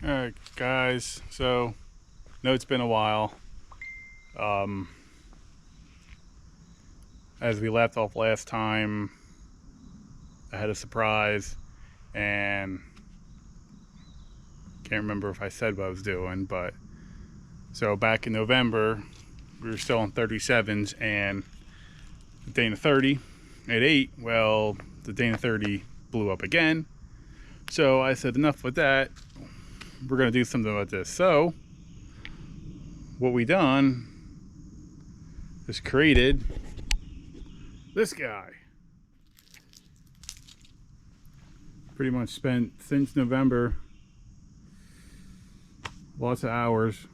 Alright guys, so know it's been a while. Um, as we left off last time, I had a surprise and can't remember if I said what I was doing, but so back in November we were still on 37s and the Dana 30 at 8, well the Dana 30 blew up again. So I said enough with that, we're gonna do something about this. So what we done is created this guy. Pretty much spent since November lots of hours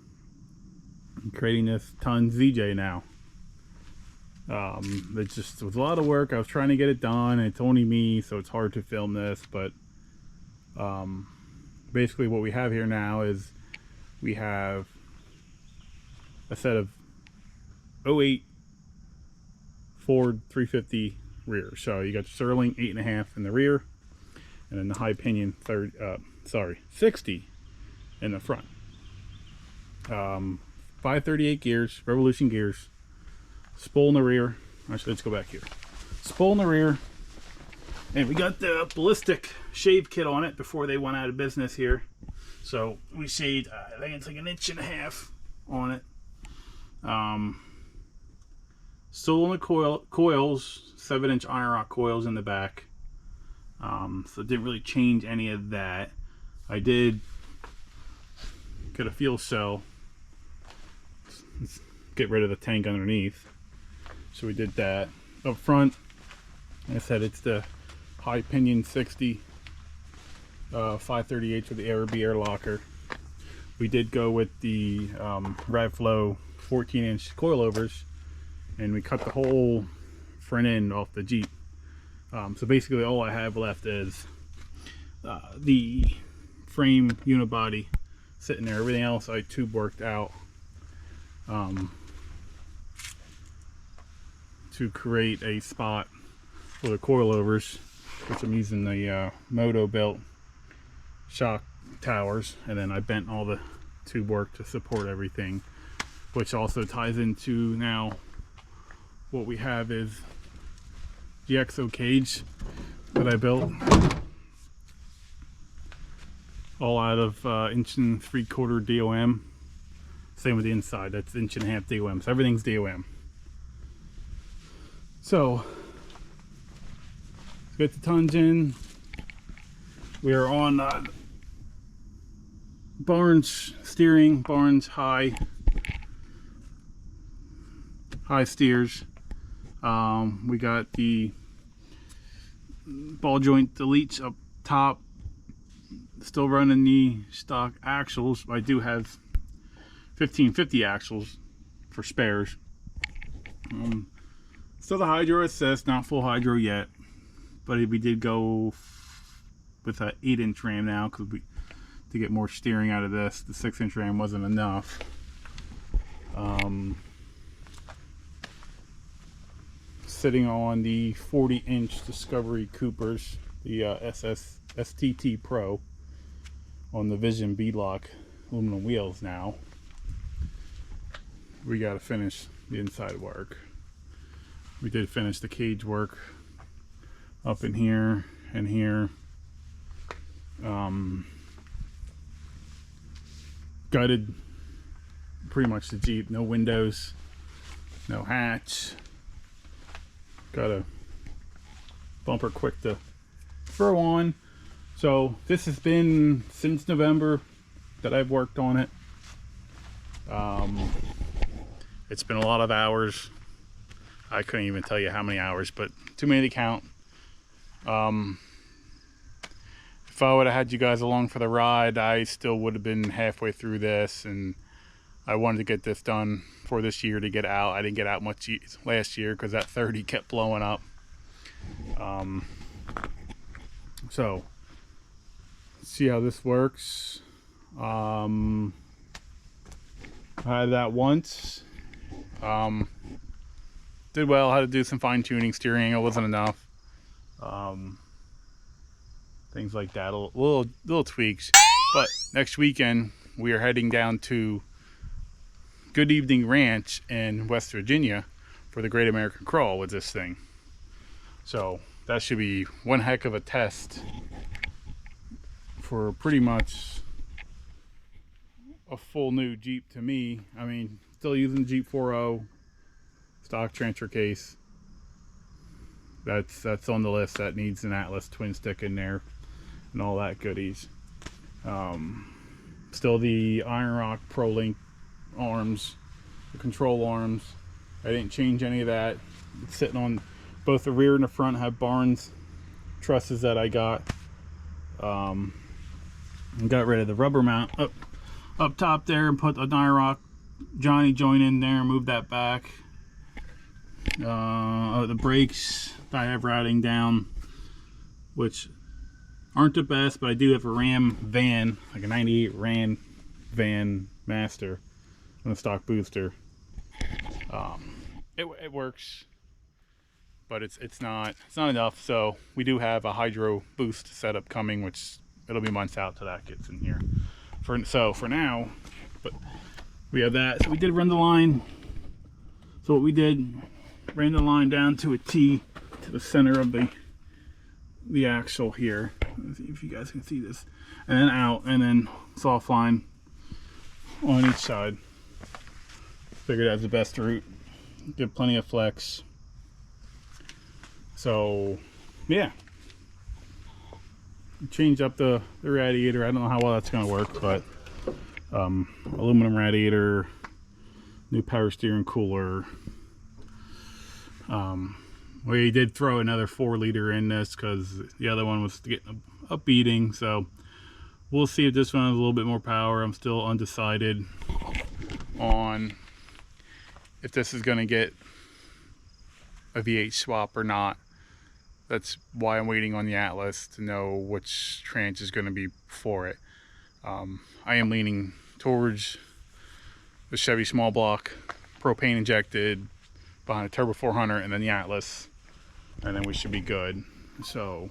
creating this ton ZJ now. It was a lot of work. I was trying to get it done. It's only me, so it's hard to film this, but basically what we have here now is we have a set of '08 Ford 350 rear. So you got Sterling 8.5 in the rear, and then the high pinion 60 in the front. 538 gears, Revolution gears, spool in the rear. Actually, let's go back here. Spool in the rear, and we got the ballistic shave kit on it before they went out of business here. So we shaved, I think it's like 1.5 inches on it. Still on the coils, 7-inch iron rock coils in the back. So it didn't really change any of that. I did get a fuel cell, get rid of the tank underneath. So we did that. Up front, like I said, it's the high pinion 60 538 with the Aerobee air locker. We did go with the RevFlow 14-inch coilovers, and we cut the whole front end off the Jeep. So basically all I have left is the frame unibody sitting there. Everything else I tube worked out to create a spot for the coilovers, which I'm using the Moto built shock towers, and then I bent all the tube work to support everything, which also ties into now what we have is the Exo-cage that I built, all out of 1.75 DOM. Same with the inside, that's 1.5 DOM, so everything's DOM. So let's get the tons in. We are on Barnes steering, Barnes high steers. We got the ball joint deletes up top. Still running the stock axles. I do have 1550 axles for spares. Still the hydro assist, not full hydro yet, but we did go with an 8-inch ram now because to get more steering out of this. The 6-inch ram wasn't enough. Sitting on the 40-inch Discovery Coopers, the STT Pro, on the Vision beadlock aluminum wheels now. We got to finish the inside work. We did finish the cage work up in here and here. Gutted pretty much the Jeep. No windows, no hatch. Got a bumper quick to throw on. So this has been since November that I've worked on it. It's been a lot of hours. I couldn't even tell you how many hours, but too many to count. If I would have had you guys along for the ride, I still would have been halfway through this, and I wanted to get this done for this year to get out. I didn't get out much last year because that 30 kept blowing up. So let's see how this works. I had that once. Did well. Had to do some fine tuning. Steering angle wasn't enough. Things like that. Little tweaks. But next weekend we are heading down to Good Evening Ranch in West Virginia for the Great American Crawl with this thing. So that should be one heck of a test for pretty much a full new Jeep to me. I mean, still using Jeep 4.0 stock transfer case. That's on the list. That needs an Atlas twin stick in there and all that goodies. Still the Iron Rock Pro Link arms, the control arms. I didn't change any of that. It's sitting on both the rear and the front. Have Barnes trusses that I got. And got rid of the rubber mount up top there and put the Iron Rock Johnny joint in there and moved that back. The brakes that I have routing down, which aren't the best, but I do have a Ram van, like a 98 Ram van Master and a stock booster. It works, but it's not enough. So we do have a hydro boost setup coming, which it'll be months out till that gets in here. For now, but we have that. So we did run the line. So what we did, ran the line down to a T to the center of the axle here. Let's see if you guys can see this, and then out, and then soft line on each side. Figured that's the best route. Get plenty of flex. So yeah, change up the radiator. I don't know how well that's going to work, but aluminum radiator, new power steering cooler. We did throw another 4-liter in this because the other one was getting a beating, so we'll see if this one has a little bit more power. I'm still undecided on if this is going to get a V8 swap or not. That's why I'm waiting on the Atlas to know which tranche is going to be for it. I am leaning towards the Chevy small block, propane injected, behind a Turbo 400, and then the Atlas, and then we should be good. So,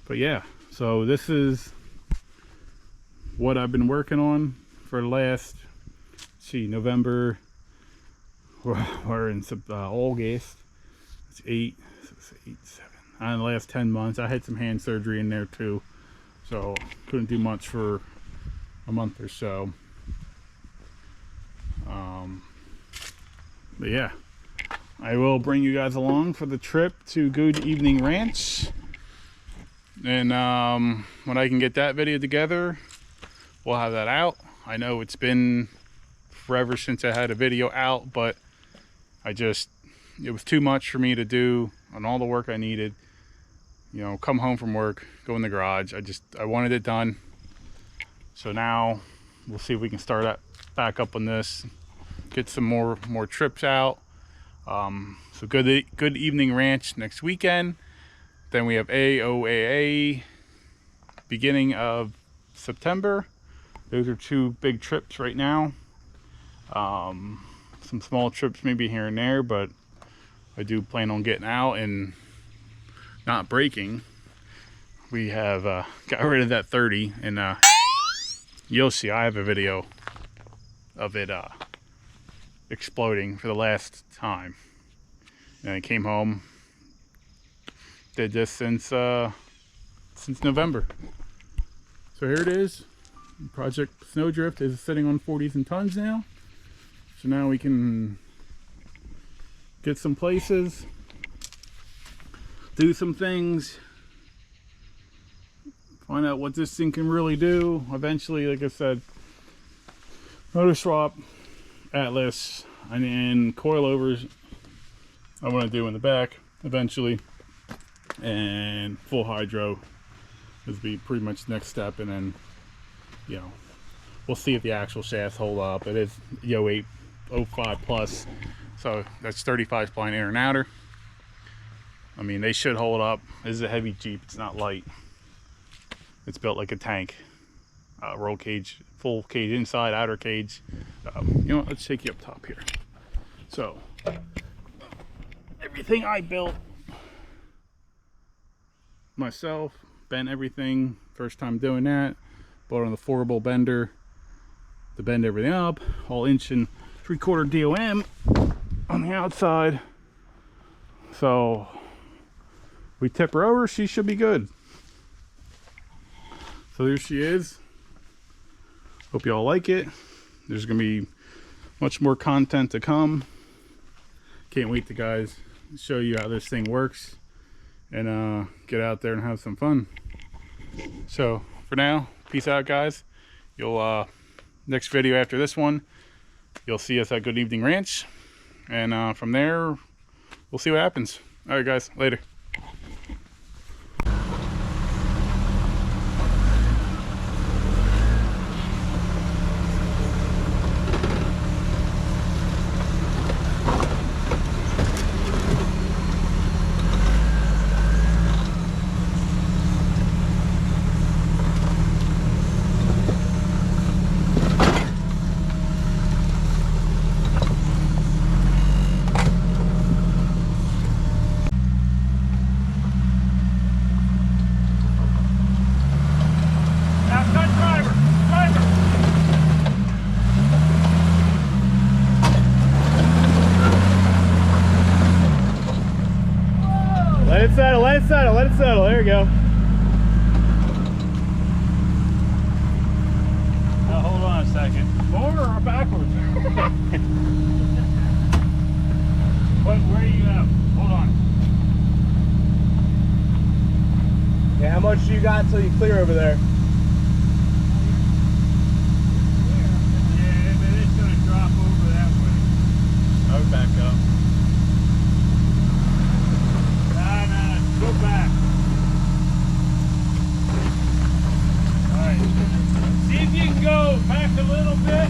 but yeah, so this is what I've been working on for the last, November, we're in August, it's 8, 7, in the last 10 months. I had some hand surgery in there too, so couldn't do much for a month or so. But yeah, I will bring you guys along for the trip to Good Evening Ranch, and when I can get that video together, we'll have that out. I know it's been forever since I had a video out, but it was too much for me to do on all the work I needed. Come home from work, go in the garage. I wanted it done. So now we'll see if we can start back up on this, get some more trips out. So Good Evening Ranch next weekend. Then we have AOAA beginning of September. Those are 2 big trips right now. Some small trips maybe here and there, but I do plan on getting out and not braking. We have got rid of that 30, and you'll see I have a video of it exploding for the last time. And I came home, did this since November. So here it is. Project Snowdrift is sitting on 40s and tons now. So now we can get some places, do some things, find out what this thing can really do. Eventually, like I said, motor swap, Atlas, and then coilovers I want to do in the back eventually, and full hydro is be pretty much the next step. And then we'll see if the actual shafts hold up. It is 0805 plus, so that's 35 spline inner and outer. I mean, they should hold up. This is a heavy Jeep, it's not light. It's built like a tank. Roll cage, full cage inside, outer cage. You know what, let's take you up top here. So everything I built myself, bent everything, first time doing that. Bought on the 4-bowl bender to bend everything up. All 1 3/4 DOM on the outside. So we tip her over, she should be good. So there she is. Hope you all like it. There's gonna be much more content to come. Can't wait to guys show you how this thing works and get out there and have some fun. So for now, peace out guys. You'll next video after this one, you'll see us at Good Evening Ranch, and from there we'll see what happens. All right guys, later. Let it settle, let it settle, let it settle. There we go. Now hold on a second. Forward or backwards? Where are you at? Hold on. Yeah, how much do you got until you clear over there? Yeah, but it's going to drop over that way. I would back up. Go back. Alright. See if you can go back a little bit.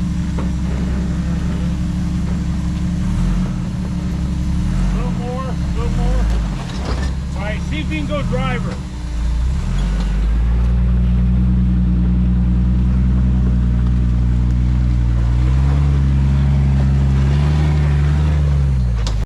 A little more, a little more. Alright, see if you can go driver.